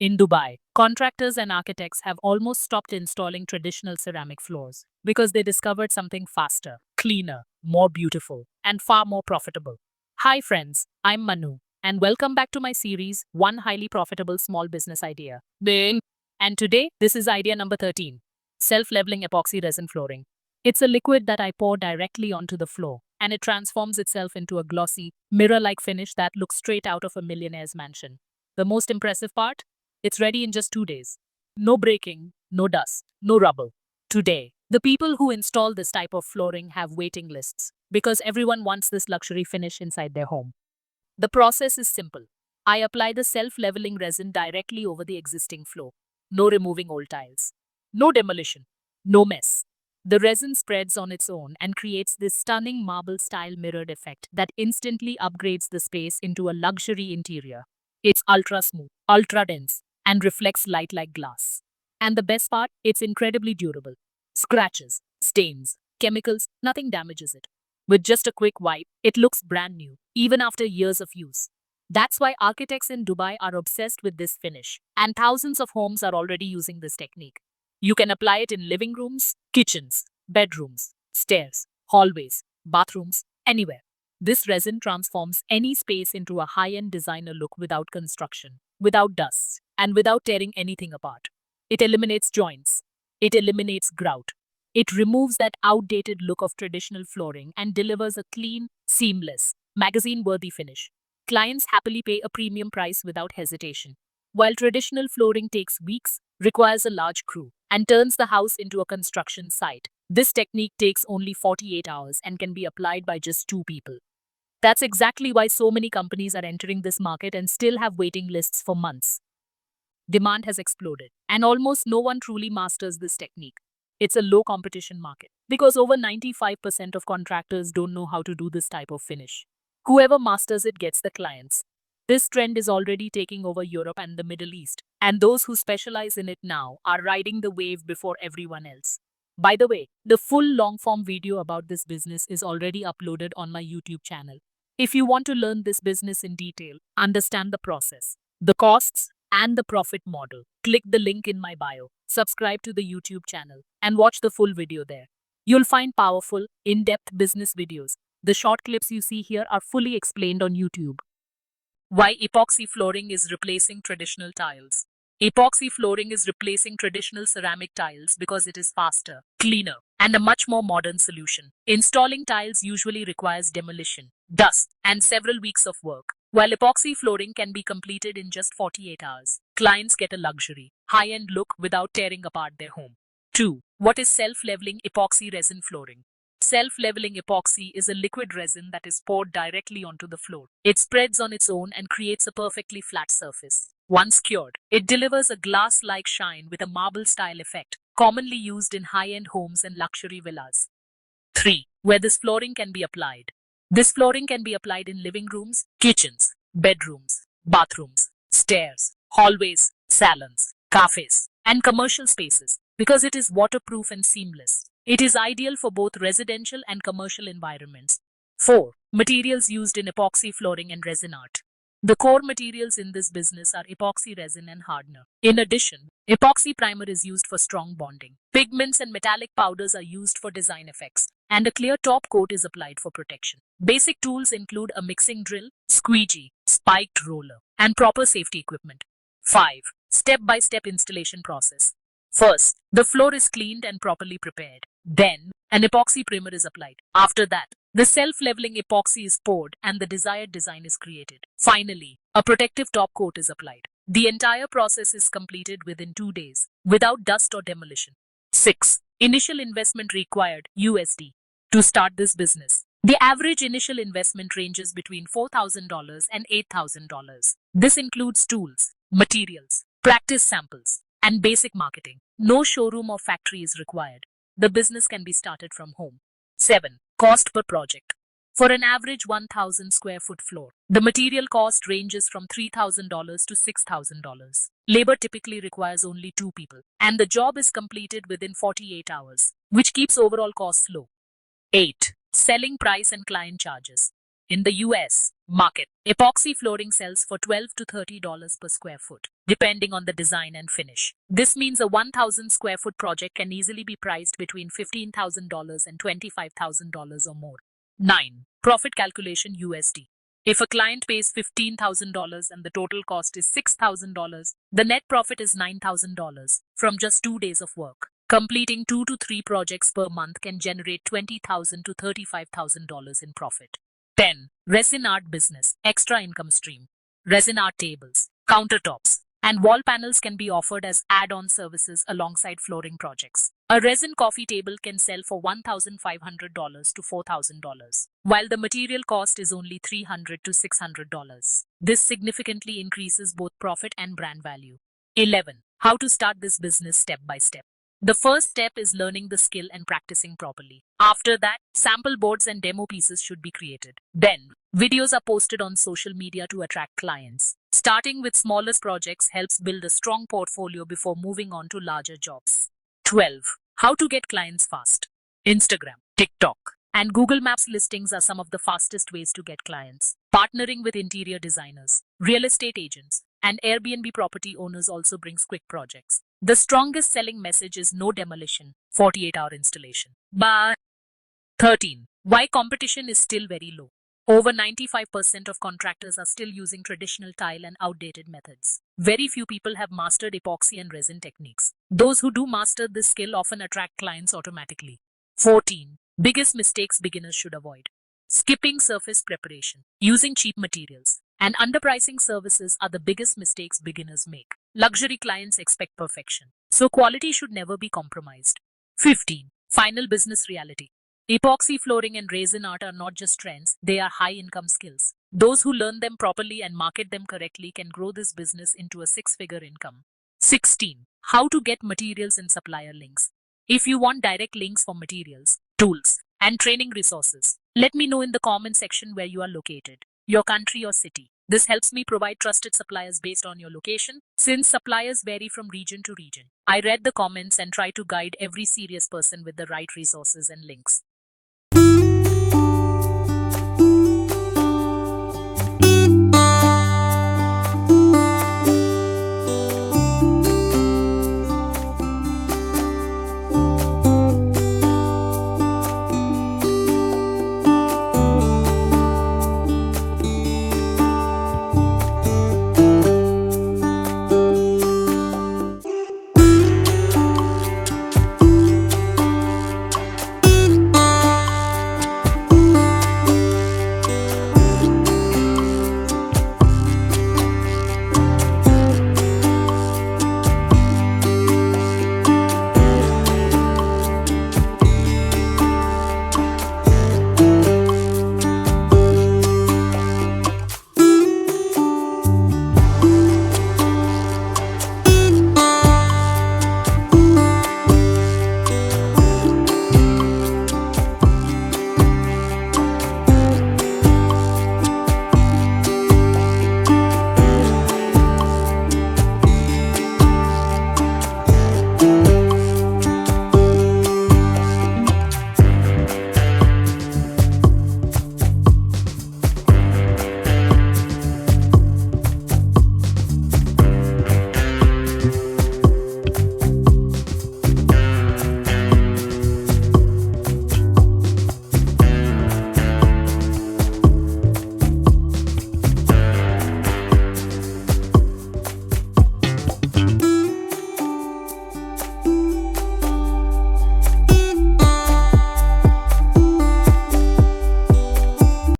In Dubai, contractors and architects have almost stopped installing traditional ceramic floors because they discovered something faster, cleaner, more beautiful, and far more profitable. Hi, friends, I'm Manu, and welcome back to my series One Highly Profitable Small Business Idea. Ding! And today, this is idea number 13, self leveling epoxy resin flooring. It's a liquid that I pour directly onto the floor, and it transforms itself into a glossy, mirror like finish that looks straight out of a millionaire's mansion. The most impressive part? It's ready in just 2 days. No breaking, no dust, no rubble. Today, the people who install this type of flooring have waiting lists because everyone wants this luxury finish inside their home. The process is simple. I apply the self-leveling resin directly over the existing floor. No removing old tiles. No demolition. No mess. The resin spreads on its own and creates this stunning marble-style mirrored effect that instantly upgrades the space into a luxury interior. It's ultra smooth, ultra dense, and reflects light like glass. And the best part, it's incredibly durable. Scratches, stains, chemicals, nothing damages it. With just a quick wipe, it looks brand new, even after years of use. That's why architects in Dubai are obsessed with this finish, and thousands of homes are already using this technique. You can apply it in living rooms, kitchens, bedrooms, stairs, hallways, bathrooms, anywhere. This resin transforms any space into a high-end designer look without construction, without dust, and without tearing anything apart. It eliminates joints. It eliminates grout. It removes that outdated look of traditional flooring and delivers a clean, seamless, magazine-worthy finish. Clients happily pay a premium price without hesitation. While traditional flooring takes weeks, requires a large crew, and turns the house into a construction site, this technique takes only 48 hours and can be applied by just 2 people. That's exactly why so many companies are entering this market and still have waiting lists for months. Demand has exploded, and almost no one truly masters this technique. It's a low competition market because over 95% of contractors don't know how to do this type of finish. Whoever masters it gets the clients. This trend is already taking over Europe and the Middle East, and those who specialize in it now are riding the wave before everyone else. By the way, the full long form video about this business is already uploaded on my YouTube channel. If you want to learn this business in detail, understand the process, the costs, and the profit model, click the link in my bio, subscribe to the YouTube channel, and watch the full video there. You'll find powerful, in depth business videos. The short clips you see here are fully explained on YouTube. Why epoxy flooring is replacing traditional tiles. Epoxy flooring is replacing traditional ceramic tiles because it is faster, cleaner, and a much more modern solution. Installing tiles usually requires demolition, dust, and several weeks of work, while epoxy flooring can be completed in just 48 hours. Clients get a luxury, high-end look without tearing apart their home. 2. What is self-leveling epoxy resin flooring? Self-leveling epoxy is a liquid resin that is poured directly onto the floor. It spreads on its own and creates a perfectly flat surface. Once cured, it delivers a glass-like shine with a marble-style effect, commonly used in high-end homes and luxury villas. 3. Where this flooring can be applied. This flooring can be applied in living rooms, kitchens, bedrooms, bathrooms, stairs, hallways, salons, cafes, and commercial spaces because it is waterproof and seamless. It is ideal for both residential and commercial environments. 4. Materials used in epoxy flooring and resin art. The core materials in this business are epoxy resin and hardener. In addition, epoxy primer is used for strong bonding. Pigments and metallic powders are used for design effects, and a clear top coat is applied for protection. Basic tools include a mixing drill, squeegee, spiked roller, and proper safety equipment. 5. Step-by-step installation process. First, the floor is cleaned and properly prepared. Then, an epoxy primer is applied. After that, the self-leveling epoxy is poured and the desired design is created. Finally, a protective top coat is applied. The entire process is completed within 2 days, without dust or demolition. 6. Initial investment required USD. To start this business, the average initial investment ranges between $4,000 and $8,000. This includes tools, materials, practice samples, and basic marketing. No showroom or factory is required. The business can be started from home. 7. Cost per project. For an average 1,000 square foot floor, the material cost ranges from $3,000 to $6,000. Labor typically requires only 2 people, and the job is completed within 48 hours, which keeps overall costs low. 8. Selling price and client charges. In the US market, epoxy flooring sells for $12 to $30 per square foot, depending on the design and finish. This means a 1,000 square foot project can easily be priced between $15,000 and $25,000 or more. 9. Profit calculation USD. If a client pays $15,000 and the total cost is $6,000, the net profit is $9,000 from just 2 days of work. Completing 2 to 3 projects per month can generate $20,000 to $35,000 in profit. 10. Resin art business, extra income stream. Resin art tables, countertops, and wall panels can be offered as add-on services alongside flooring projects. A resin coffee table can sell for $1,500 to $4,000, while the material cost is only $300 to $600. This significantly increases both profit and brand value. 11. How to start this business step by step. The first step is learning the skill and practicing properly. After that, sample boards and demo pieces should be created. Then, videos are posted on social media to attract clients. Starting with smallest projects helps build a strong portfolio before moving on to larger jobs. 12. How to get clients fast. Instagram, TikTok, and Google Maps listings are some of the fastest ways to get clients. Partnering with interior designers, real estate agents, and Airbnb property owners also brings quick projects. The strongest selling message is no demolition, 48-hour installation. But 13. Why competition is still very low. Over 95% of contractors are still using traditional tile and outdated methods. Very few people have mastered epoxy and resin techniques. Those who do master this skill often attract clients automatically. 14. Biggest mistakes beginners should avoid. Skipping surface preparation, using cheap materials, and underpricing services are the biggest mistakes beginners make. Luxury clients expect perfection, so quality should never be compromised. 15. Final business reality. Epoxy flooring and resin art are not just trends, they are high-income skills. Those who learn them properly and market them correctly can grow this business into a six-figure income. 16. How to get materials and supplier links. If you want direct links for materials, tools, and training resources, let me know in the comment section where you are located, your country or city. This helps me provide trusted suppliers based on your location, since suppliers vary from region to region. I read the comments and try to guide every serious person with the right resources and links.